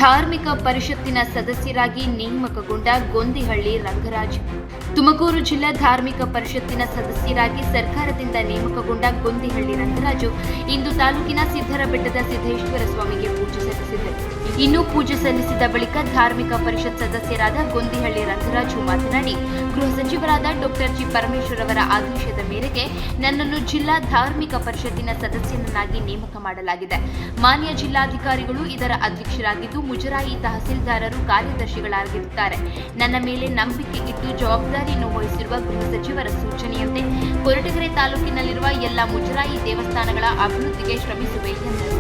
ಧಾರ್ಮಿಕ ಪರಿಷತ್ತಿನ ಸದಸ್ಯರಾಗಿ ನೇಮಕಗೊಂಡ ಗೊಂದಿಹಳ್ಳಿ ರಂಗರಾಜು. ತುಮಕೂರು ಜಿಲ್ಲಾ ಧಾರ್ಮಿಕ ಪರಿಷತ್ತಿನ ಸದಸ್ಯರಾಗಿ ಸರ್ಕಾರದಿಂದ ನೇಮಕಗೊಂಡ ಗೊಂದಿಹಳ್ಳಿ ರಂಗರಾಜು ಇಂದು ತಾಲೂಕಿನ ಸಿದ್ದರಬೆಟ್ಟದ ಸಿದ್ದೇಶ್ವರ ಸ್ವಾಮಿಗೆ ಪೂಜೆ ಸಲ್ಲಿಸಿದರು. ಇನ್ನು ಪೂಜೆ ಸಲ್ಲಿಸಿದ ಬಳಿಕ ಧಾರ್ಮಿಕ ಪರಿಷತ್ ಸದಸ್ಯರಾದ ಗೊಂದಿಹಳ್ಳಿ ರಂಗರಾಜು ಮಾತನಾಡಿ, ಗೃಹ ಸಚಿವರಾದ ಡಾಕ್ಟರ್ ಜಿ ಪರಮೇಶ್ವರ್ ಅವರ ಆದೇಶದ ಮೇರೆಗೆ ನನ್ನನ್ನು ಜಿಲ್ಲಾ ಧಾರ್ಮಿಕ ಪರಿಷತ್ತಿನ ಸದಸ್ಯನನ್ನಾಗಿ ನೇಮಕ ಮಾಡಲಾಗಿದೆ. ಮಾನ್ಯ ಜಿಲ್ಲಾಧಿಕಾರಿಗಳು ಇದರ ಅಧ್ಯಕ್ಷರಾಗಿದ್ದು ಮುಜರಾಯಿ ತಹಸೀಲ್ದಾರರು ಕಾರ್ಯದರ್ಶಿಗಳಾಗಿರುತ್ತಾರೆ. ನನ್ನ ಮೇಲೆ ನಂಬಿಕೆ ಇಟ್ಟು ಜವಾಬ್ದಾರಿಯನ್ನು ವಹಿಸಿರುವ ಗೃಹ ಸಚಿವರ ಸೂಚನೆಯಂತೆ ಕೊರಟಗೆರೆ ತಾಲೂಕಿನಲ್ಲಿರುವ ಎಲ್ಲ ಮುಜರಾಯಿ ದೇವಸ್ಥಾನಗಳ ಅಭಿವೃದ್ಧಿಗೆ ಶ್ರಮಿಸುವೆ ಎಂದರು.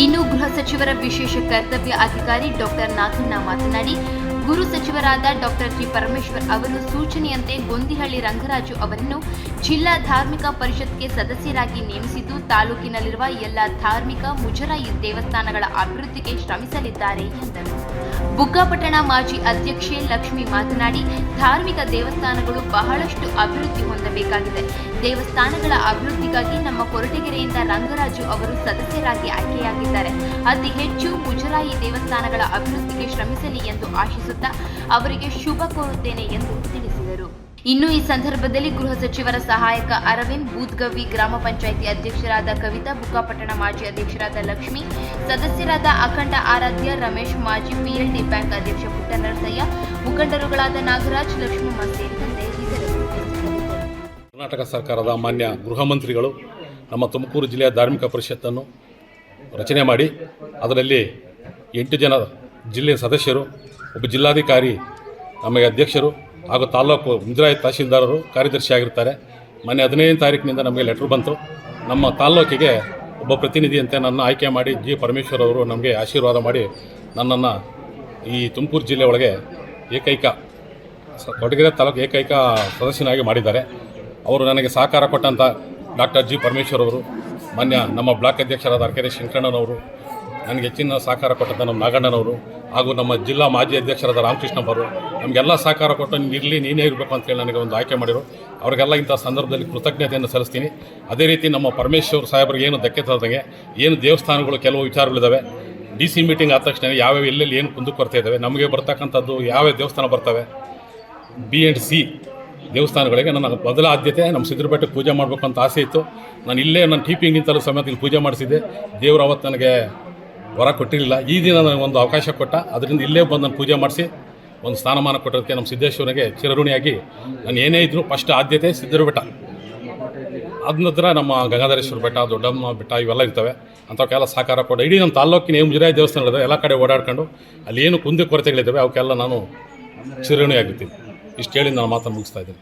ಇನ್ನು ಗೃಹ ಸಚಿವರ ವಿಶೇಷ ಕರ್ತವ್ಯ ಅಧಿಕಾರಿ ಡಾಕ್ಟರ್ ನಾಗಣ್ಣ ಮಾತನಾಡಿ, ಗುರು ಸಚಿವರಾದ ಡಾಕ್ಟರ್ ಜಿ ಪರಮೇಶ್ವರ್ ಅವರು ಸೂಚನೆಯಂತೆ ಗೊಂದಿಹಳ್ಳಿ ರಂಗರಾಜು ಅವರನ್ನು ಜಿಲ್ಲಾ ಧಾರ್ಮಿಕ ಪರಿಷತ್ಗೆ ಸದಸ್ಯರಾಗಿ ನೇಮಿಸಿದ್ದು ತಾಲೂಕಿನಲ್ಲಿರುವ ಎಲ್ಲ ಧಾರ್ಮಿಕ ಮುಜರಾಯಿ ದೇವಸ್ಥಾನಗಳ ಅಭಿವೃದ್ಧಿಗೆ ಶ್ರಮಿಸಲಿದ್ದಾರೆ ಎಂದರು. ಬುಕ್ಕಾಪಟ್ಟಣ ಮಾಜಿ ಅಧ್ಯಕ್ಷೆ ಲಕ್ಷ್ಮಿ ಮಾತನಾಡಿ, ಧಾರ್ಮಿಕ ದೇವಸ್ಥಾನಗಳು ಬಹಳಷ್ಟು ಅಭಿವೃದ್ಧಿ ಹೊಂದಬೇಕಾಗಿದೆ. ದೇವಸ್ಥಾನಗಳ ಅಭಿವೃದ್ಧಿಗಾಗಿ ನಮ್ಮ ಕೊರಟಗೆರೆಯಿಂದ ರಂಗರಾಜು ಅವರು ಸದಸ್ಯರಾಗಿ ಆಯ್ಕೆಯಾಗಿದ್ದಾರೆ. ಅತಿ ಹೆಚ್ಚು ಮುಜರಾಯಿ ದೇವಸ್ಥಾನಗಳ ಅಭಿವೃದ್ಧಿಗೆ ಶ್ರಮಿಸಲಿ ಎಂದು ಆಶಿಸುತ್ತಾ ಅವರಿಗೆ ಶುಭ ಕೋರುತ್ತೇನೆ ಎಂದು ತಿಳಿಸಿದರು. ಇನ್ನು ಈ ಸಂದರ್ಭದಲ್ಲಿ ಗೃಹ ಸಚಿವರ ಸಹಾಯಕ ಅರವಿಂದ್, ಬೂದ್ಗವ್ವಿ ಗ್ರಾಮ ಪಂಚಾಯಿತಿ ಅಧ್ಯಕ್ಷರಾದ ಕವಿತಾ, ಬುಕ್ಕಾಪಟ್ಟಣ ಮಾಜಿ ಅಧ್ಯಕ್ಷರಾದ ಲಕ್ಷ್ಮಿ, ಸದಸ್ಯರಾದ ಅಖಂಡ ಆರಾಧ್ಯ, ರಮೇಶ್, ಮಾಜಿ ಪಿಎಲ್ಡಿ ಬ್ಯಾಂಕ್ ಅಧ್ಯಕ್ಷ ಪುಟ್ಟನರಸಯ್ಯ, ಮುಖಂಡರುಗಳಾದ ನಾಗರಾಜ್, ಲಕ್ಷ್ಮಮ್ಮ ಸೇರಿದಂತೆ ಇತರರು. ಕರ್ನಾಟಕ ಸರ್ಕಾರದ ಮಾನ್ಯ ಗೃಹ ಮಂತ್ರಿಗಳು ನಮ್ಮ ತುಮಕೂರು ಜಿಲ್ಲೆಯ ಧಾರ್ಮಿಕ ಪರಿಷತ್ತನ್ನು ರಚನೆ ಮಾಡಿ ಅದರಲ್ಲಿ 8 ಜನ ಜಿಲ್ಲೆಯ ಸದಸ್ಯರು, ಒಬ್ಬ ಜಿಲ್ಲಾಧಿಕಾರಿ, ನಮಗೆ ಅಧ್ಯಕ್ಷರು ಹಾಗೂ ತಾಲೂಕು ಮುಜರಾಯಿ ತಹಸೀಲ್ದಾರರು ಕಾರ್ಯದರ್ಶಿಯಾಗಿರ್ತಾರೆ. ಮೊನ್ನೆ 15ನೇ ತಾರೀಕಿನಿಂದ ನಮಗೆ ಲೆಟ್ರ್ ಬಂತು. ನಮ್ಮ ತಾಲ್ಲೂಕಿಗೆ ಒಬ್ಬ ಪ್ರತಿನಿಧಿಯಂತೆ ನನ್ನ ಆಯ್ಕೆ ಮಾಡಿ ಜಿ ಪರಮೇಶ್ವರ್ ಅವರು ನಮಗೆ ಆಶೀರ್ವಾದ ಮಾಡಿ ನನ್ನನ್ನು ಈ ತುಮಕೂರು ಜಿಲ್ಲೆ ಒಳಗೆ ಏಕೈಕ ಕೊರಟಗೆರೆ ತಾಲೂಕು ಏಕೈಕ ಸದಸ್ಯನಾಗಿ ಮಾಡಿದ್ದಾರೆ. ಅವರು ನನಗೆ ಸಹಕಾರ ಕೊಟ್ಟಂಥ ಡಾಕ್ಟರ್ ಜಿ ಪರಮೇಶ್ವರ್ ಅವರು, ಮಾನ್ಯ ನಮ್ಮ ಬ್ಲಾಕ್ ಅಧ್ಯಕ್ಷರಾದ ಅರಕೆರೆ ಶಂಕರಣ್ಣನವರು, ನನಗೆ ಹೆಚ್ಚಿನ ಸಹಕಾರ ಕೊಟ್ಟಂಥ ನಮ್ಮ ನಾಗಣ್ಣನವರು ಹಾಗೂ ನಮ್ಮ ಜಿಲ್ಲಾ ಮಾಜಿ ಅಧ್ಯಕ್ಷರಾದ ರಾಮಕೃಷ್ಣಪ್ಪರು ನಮಗೆಲ್ಲ ಸಹಕಾರ ಕೊಟ್ಟು ನೀನೇ ಇರಬೇಕು ಅಂತೇಳಿ ನನಗೆ ಒಂದು ಆಯ್ಕೆ ಮಾಡಿದರು. ಅವರಿಗೆಲ್ಲ ಇಂಥ ಸಂದರ್ಭದಲ್ಲಿ ಕೃತಜ್ಞತೆಯನ್ನು ಸಲ್ಲಿಸ್ತೀನಿ. ಅದೇ ರೀತಿ ನಮ್ಮ ಪರಮೇಶ್ವರ್ ಸಾಹೇಬರಿಗೆ ಏನು ಧಕ್ಕೆ ತರದಂಗೆ ಏನು ದೇವಸ್ಥಾನಗಳು ಕೆಲವು ವಿಚಾರಗಳಿದ್ದಾವೆ, DC ಮೀಟಿಂಗ್ ಆದ ತಕ್ಷಣ ಯಾವ್ಯಾವ ಎಲ್ಲೆಲ್ಲಿ ಏನು ಕುಂದುಕೊರತೆ ಇದ್ದಾವೆ, ನಮಗೆ ಬರ್ತಕ್ಕಂಥದ್ದು ಯಾವ್ಯಾವ ದೇವಸ್ಥಾನ ಬರ್ತವೆ, B&C ದೇವಸ್ಥಾನಗಳಿಗೆ ನನ್ನ ಮೊದಲ ಆದ್ಯತೆ ನಮ್ಮ ಸಿದ್ದರಬೆಟ್ಟಕ್ಕೆ ಪೂಜೆ ಮಾಡಬೇಕು ಅಂತ ಆಸೆ ಇತ್ತು. ನಾನು ಇಲ್ಲೇ ನನ್ನ ಟೀಪಿಂಗಿಂತಲೂ ಸಮೇತ ಇಲ್ಲಿ ಪೂಜೆ ಮಾಡಿಸಿದ್ದೆ. ದೇವರು ಅವತ್ತು ನನಗೆ ವರ ಕೊಟ್ಟಿರಲಿಲ್ಲ. ಈ ದಿನ ನನಗೆ ಒಂದು ಅವಕಾಶ ಕೊಟ್ಟ. ಅದರಿಂದ ಇಲ್ಲೇ ಬಂದು ನಾನು ಪೂಜೆ ಮಾಡಿಸಿ ಒಂದು ಸ್ಥಾನಮಾನ ಕೊಟ್ಟೋದಕ್ಕೆ ನಮ್ಮ ಸಿದ್ದೇಶ್ವರನಿಗೆ ಚಿರಋಣಿಯಾಗಿ ನಾನು ಏನೇ ಇದ್ದರೂ ಫಸ್ಟ್ ಆದ್ಯತೆ ಸಿದ್ದರಬೆಟ್ಟ. ಅದ ನಂತರ ನಮ್ಮ ಗಂಗಾಧರೇಶ್ವರ ಬೆಟ್ಟ, ದೊಡ್ಡಮ್ಮ ಬೆಟ್ಟ ಇವೆಲ್ಲ ಇರ್ತವೆ. ಅಂಥವಕ್ಕೆಲ್ಲ ಸಹಕಾರ ಕೊಟ್ಟು ಇಡೀ ನಮ್ಮ ತಾಲ್ಲೂಕಿನ ಮುಜರಾಯಿ ದೇವಸ್ಥಾನಗಳಿದ್ದಾವೆ, ಎಲ್ಲ ಕಡೆ ಓಡಾಡ್ಕೊಂಡು ಅಲ್ಲಿ ಏನು ಕುಂದು ಕೊರತೆಗಳಿದ್ದಾವೆ ಅವಕ್ಕೆಲ್ಲ ನಾನು ಚಿರಋಣಿಯಾಗಿರ್ತೀನಿ. ಇಷ್ಟು ಹೇಳಿ ನಾನು ಮಾತನ್ನು ಮುಗಿಸ್ತಾ ಇದ್ದೀನಿ.